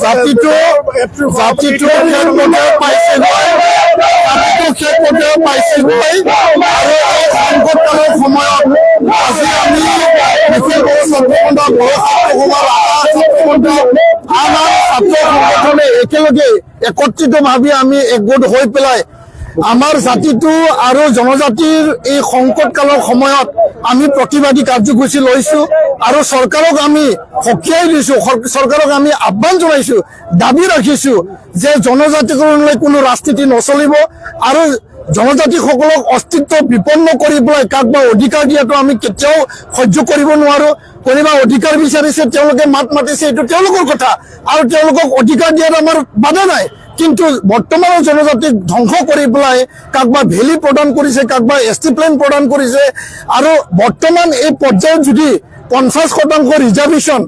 জাতিটো খেল পৰ্যায়ত পাইছেগৈ, আৰু এই সংকটকালৰ সময়ত আজি আমি বিশেষ আমাৰ ছাত্ৰ সংগঠনে একেলগে একত্ৰিতভাৱে আমি একগোট হৈ পেলাই আমাৰ জাতিটো আৰু জনজাতিৰ এই সংকটকালৰ সময়ত আমি প্ৰতিবাদী কাৰ্যসূচী লৈছো আৰু চৰকাৰক আমি সকীয়াই দিছো, চৰকাৰক আমি আহ্বান জনাইছো, দাবী ৰাখিছো যে জনজাতিকৰণলৈ কোনো ৰাজনীতি নচলিব আৰু জনজাতিসকলক অস্তিত্ব বিপন্ন কৰি পেলাই কাকবা অধিকাৰ দিয়াটো আমি কেতিয়াও সহ্য কৰিব নোৱাৰো। কোনোবা অধিকাৰ বিচাৰিছে, তেওঁলোকে মাত মাতিছে, এইটো তেওঁলোকৰ কথা আৰু তেওঁলোকক অধিকাৰ দিয়াত আমাৰ বাধা নাই। কিন্তু বৰ্তমানৰ জনজাতিক ধ্বংস কৰি পেলাই কাকবা ভেলি প্ৰদান কৰিছে, কাকবা এছটি প্লেন প্ৰদান কৰিছে আৰু বৰ্তমান এই পৰ্যায়ত যদি 50% ৰিজাৰ্ভেশ্যন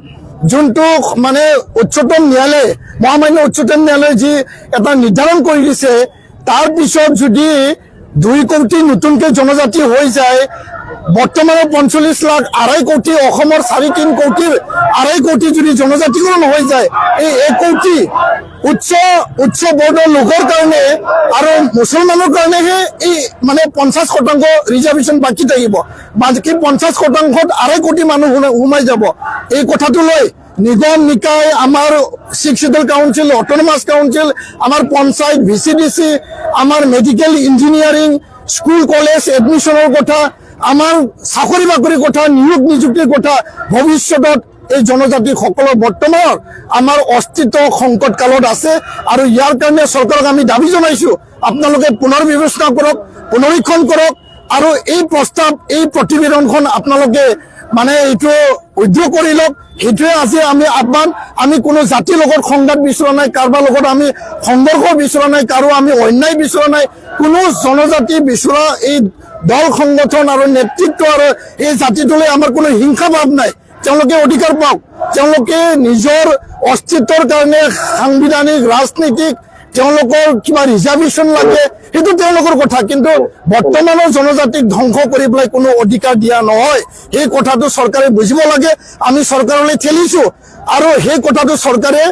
যোনটো মানে উচ্চতম ন্যায়ালয়ে মহামান্য উচ্চতম ন্যায়ালয়ে যি এটা নিৰ্ধাৰণ কৰি দিছে, তাৰ পিছত যদি 2 কোটি নতুনকৈ জনজাতি হৈ যায়, বৰ্তমানৰ 45 লাখ 2.5 কোটি, অসমৰ 4.3 কোটিৰ 2.5 কোটি যদি জনজাতিকৰণ হৈ যায়, এই 1 কোটি উচ্চ বৰ্ণৰ লোকৰ কাৰণে আৰু মুছলমানৰ কাৰণেহে এই মানে 50% ৰিজাৰ্ভেশ্যন বাকী থাকিব, বাকী 50%ত 2.5 কোটি মানুহ সোমাই যাব। এই কথাটো লৈ নিগম নিকায়, আমাৰ 6 শিডিউল কাউন্সিল, অট'নমাছ কাউন্সিল, আমাৰ পঞ্চায়ত, VCDC, আমাৰ মেডিকেল ইঞ্জিনিয়াৰিং, স্কুল কলেজ এডমিশ্যনৰ কথা, আমাৰ চাকৰি বাকৰিৰ কথা, নিয়োগ নিযুক্তিৰ কথা, ভৱিষ্যতত এই জনজাতিসকলৰ বৰ্তমান আমাৰ অস্তিত্ব সংকট কালত আছে আৰু ইয়াৰ কাৰণে চৰকাৰক আমি দাবী জনাইছো, আপোনালোকে পুনৰ বিবেচনা কৰক, পুনৰীক্ষণ কৰক আৰু এই প্ৰস্তাৱ, এই প্ৰতিবেদনখন আপোনালোকে মানে এইটো উদ্যোগ কৰি লওক। সেইটোৱে আজি আমি আহ্বান। আমি কোনো জাতিৰ লগত সংঘাত বিচৰা নাই, কাৰোবাৰ লগত আমি সংঘৰ্ষ বিচৰা নাই, কাৰো আমি অন্যায় বিচৰা নাই, কোনো জনজাতি বিচৰা এই দল সংগঠন আৰু নেতৃত্ব আৰু এই জাতিটোলৈ আমাৰ কোনো হিংসা ভাৱ নাই। তেওঁলোকে অধিকাৰ পাওক, তেওঁলোকে নিজৰ অস্তিত্বৰ কাৰণে সাংবিধানিক, ৰাজনীতিক তেওঁলোকৰ কিবা ৰিজাৰ্ভেশ্যন লাগে, সেইটো তেওঁলোকৰ কথা, কিন্তু বৰ্তমানৰ জনজাতিক ধ্বংস কৰি পেলাই কোনো অধিকাৰ দিয়া নহয়। সেই কথাটো চৰকাৰে বুজিব লাগে। আমি চৰকাৰলৈ ঠেলিছো আৰু সেই কথাটো চৰকাৰে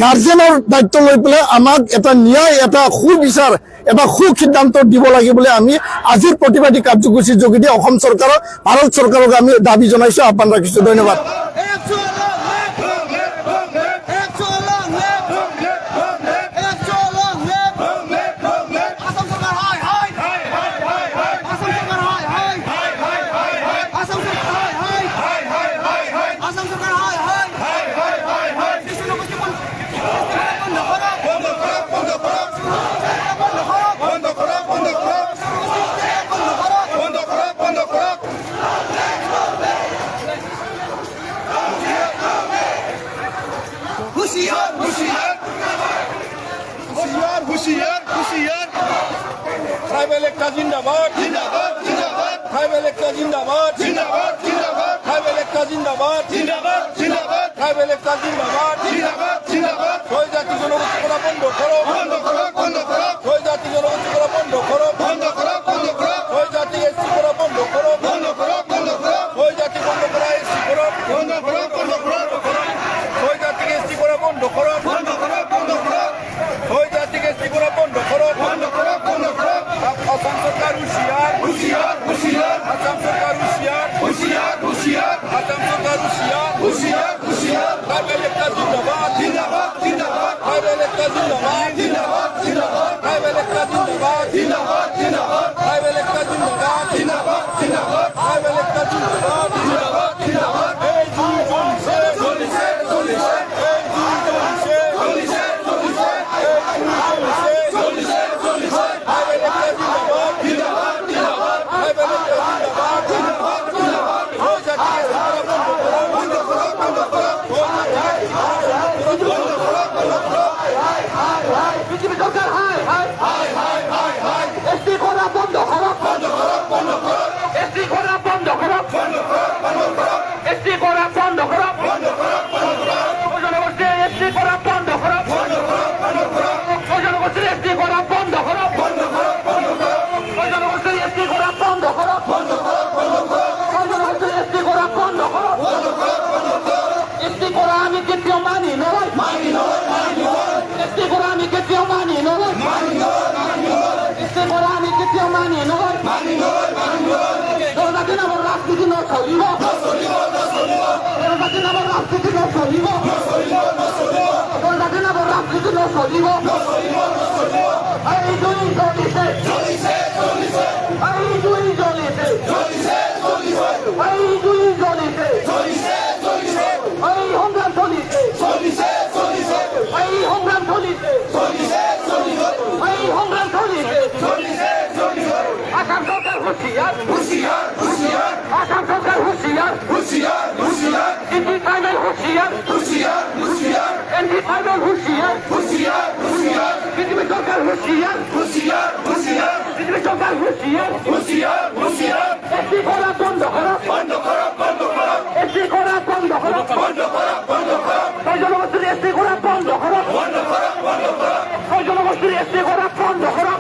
গাৰ্জেনৰ দায়িত্ব লৈ পেলাই আমাক এটা ন্যায়, এটা সুবিচাৰ, এটা সিদ্ধান্ত দিব লাগে বুলি আমি আজিৰ প্ৰতিবাদী কাৰ্যসূচীৰ যোগেদি অসম চৰকাৰক, ভাৰত চৰকাৰক আমি দাবী জনাইছো, আহ্বান ৰাখিছো। ধন্যবাদ। ट्राइबल एकता जिंदाबाद, जिंदाबाद, जिंदाबाद। ट्राइबल एकता जिंदाबाद, जिंदाबाद, जिंदाबाद। ट्राइबल एकता जिंदाबाद, जिंदाबाद, जिंदाबाद। ट्राइबल एकता जिंदाबाद, जिंदाबाद, जिंदाबाद। ছয় জাতি জনগোষ্ঠী করা বন্ধ করো, বন্ধ করো, বন্ধ করো। ছয় জাতি জনগোষ্ঠী করা বন্ধ করো, বন্ধ করো, বন্ধ করো। ছয় জাতি এসসি করা বন্ধ করো, বন্ধ করো, বন্ধ করো। ছয় জাতি বন্ধ করা এসসি করো, বন্ধ করো, বন্ধ করো। ছয় জাতি এসসি করা বন্ধ করো, বন্ধ করো, বন্ধ করো। ছয় জাতি এসসি করা বন্ধ করো, বন্ধ করো, বন্ধ করো। আসাম সরকার হুঁশিয়ার, হুঁশিয়ার, হুঁশিয়ার। আসাম সরকার হুঁশিয়ার, হুঁশিয়ার, হুঁশিয়ার। আসাম সরকার হুঁশিয়ার, হুঁশিয়ার, হুঁশিয়ার। ট্রাইবেল একতা জিন্দাবাদ, জিন্দাবাদ, জিন্দাবাদ। ট্রাইবেল একতা জিন্দাবাদ, জিন্দাবাদ, জিন্দাবাদ। ট্রাইবেল একতা জিন্দাবাদ, জিন্দাবাদ, জিন্দাবাদ। ট্রাইবেল একতা জিন্দাবাদ, জিন্দাবাদ, জিন্দাবাদ। ট্রাইবেল একতা জিন্দাবাদ, জিন্দাবাদ, জিন্দাবাদ। এই দুই চলছে, চলছে, চলছে। এই দুই চলছে, চলছে, চলছে। এই দুই চলছে, চলছে, চলছে। ট্রাইবেল একতা জিন্দাবাদ, জিন্দাবাদ, জিন্দাবাদ। ট্রাইবেল একতা জিন্দাবাদ, জিন্দাবাদ, জিন্দাবাদ। ওই জাতিকে বন্ধ করো, বন্ধ করো, বন্ধ করো। ওই জাতিকে বন্ধ করো, বন্ধ করো। বিজেপি সরকার হাই হাই হাই, হাই, হাই, হাই। এসটি করা বন্ধ করো, বন্ধ করো, বন্ধ করো। এসটি করা বন্ধ করো, বন্ধ করো, বন্ধ করো। এসটি করা বন্ধ করো, বন্ধ করো, বন্ধ করো। জনগোষ্ঠী এসটি করা বন্ধ করো, বন্ধ করো, বন্ধ করো। জনগোষ্ঠী এসটি করা বন্ধ করো, বন্ধ করো, বন্ধ করো। জনগোষ্ঠী এসটি করা বন্ধ করো, বন্ধ করো, বন্ধ করো। জনগোষ্ঠী এসটি করা বন্ধ করো, বন্ধ করো, বন্ধ করো। এসটি করা আমি দ্বিতীয় নচলিব গণজাতি নামৰ ৰাজনীতি নচলিব গণজাতি নামৰ ৰাজনীতি নচলিব এই দুই জ্বলিছে এই দুই জ্বলিছে এই দুই জ্বলিছে এই সংগ্ৰাম চলিছে এই সংগ্ৰাম চলিছে এই সংগ্ৰাম চলিছে আসাম সরকার হুঁশিয়ার আসাম সরকার হুঁশিয়ার এনডি ট্রাইবাল হুঁশিয়ার এনডি ট্রাইবাল হুঁশিয়ার পৃথিবী সরকার হুঁশিয়ার পৃথিবী সরকার হুঁশিয়ার এসি করা বন্ধ করা এসি করা বন্ধ করা ওই জনগোষ্ঠীর এসি করা বন্ধ করা ওই জনগোষ্ঠীর এসি করা বন্ধ করা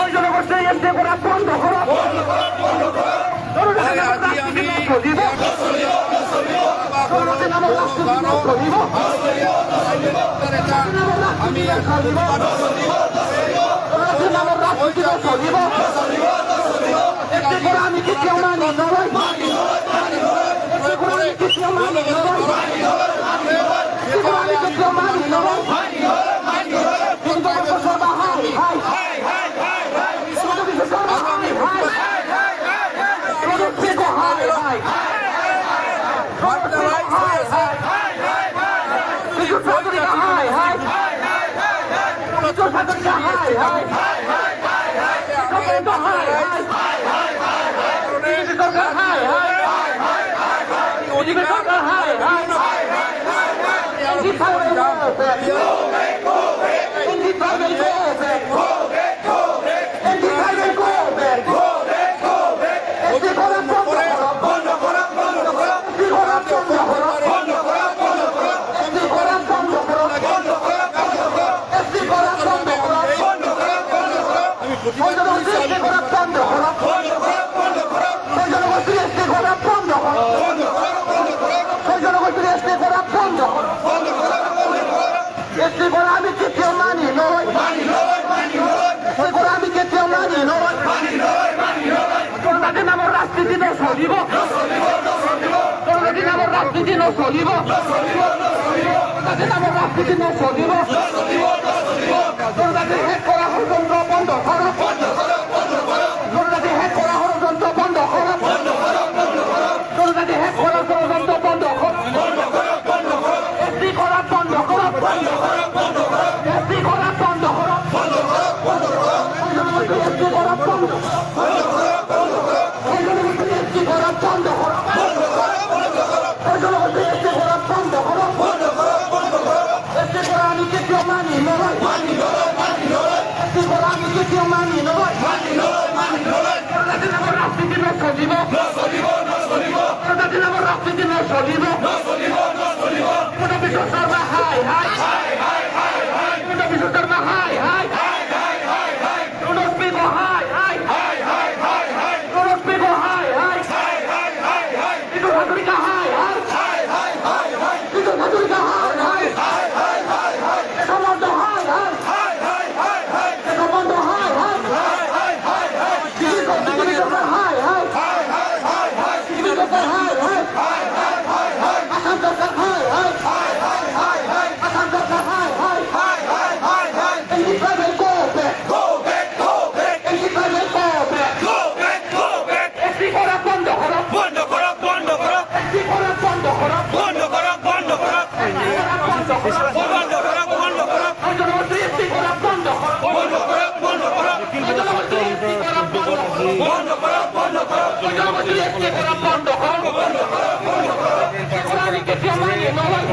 ওই জনগোষ্ঠীর এসি করা বন্ধ করা আমি আমি কি কেউ মানি নয় আমি কেতিয়াও মানি নয় আমি কেতিয়াও মানি নয় গণজাতি নামৰ ৰাজনীতি নচলিব গণজাতি নামৰ ৰাজনীতি নচলিব গণজাতি নামৰ ৰাজনীতি নচলিব গণজাতি শেষ কৰা ষড়যন্ত্ৰ বন্ধ কৰক গণজাতি শেষ কৰা ষড়যন্ত্ৰ বন্ধ কৰক গণজাতি শেষ কৰা ষড়যন্ত্ৰ বন্ধ কৰক এসি কৰা বন্ধ কৰক এসি কৰা বন্ধ কৰক এসি কৰা বন্ধ আমি কেতিয়াও মানি নয় গণজাতি নামৰ ৰাজনীতি নচলিব গণজাতি নামৰ ৰাজনীতি নচলিব কোনো বিশ্ব শৰ্মা হাই কোনো বিশ্ব শৰ্মা হাই কোনো স্পিক হাই কোনো স্পিক হাই কিন্তু হাজৰিকা হাই কিন্তু হাজৰিকা হাই এটা বন্ধ হাই এটা বন্ধ হাই পৃথিবী সরকার হাই পৃথিবী সরকার হাই আসাম সরকার হাই আসাম সরকার হাই এনডি ট্রাইবাল গো ব্যাক এনডি ট্রাইবাল গো ব্যাক এসি করা বন্ধ করো এসি করা বন্ধ করো জনগোষ্ঠী এসি করা বন্ধ করো জনগোষ্ঠী এসি করা বন্ধ করো জনগোষ্ঠী এসি করা বন্ধ করো আমি কেতিয়াও মানি নয়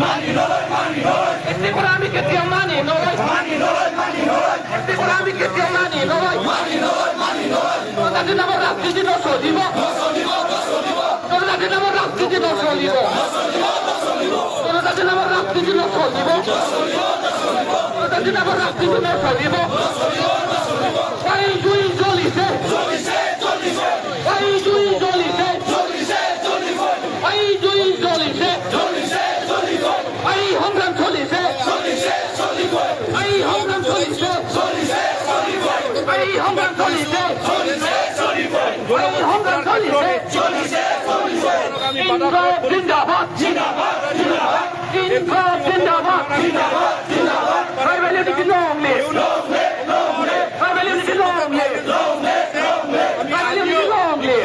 এসি করা আমি কেতিয়াও মানি নয় এসি করা আমি কেতিয়াও মানি নয় গণজাতি নামৰ ৰাজনীতি নচলিব গণজাতি নামৰ ৰাজনীতি নচলিব গণজাতি নামৰ ৰাজনীতি নচলিব গণজাতি নামৰ ৰাজনীতি নচলিব এই দুই জ্বলিছে এই দুই জ্বলিছে এই দুই জ্বলিছে এই সংগ্ৰাম চলিছে এই সংগ্ৰাম চলিছে এই সংগ্ৰাম চলিছে এই সংগ্ৰাম চলিছে ইনকলাব জিন্দাবাদ জিন্দাবাদ জিন্দাবাদ ইনকলাব জিন্দাবাদ জিন্দাবাদ জিন্দাবাদ tribal unity long live tribal unity long live tribal unity long live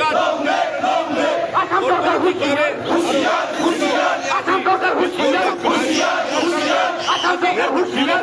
Assam সরকার হুঁশিয়ার আসাম সরকার হুঁশিয়ার আসাম সরকার হুঁশিয়ার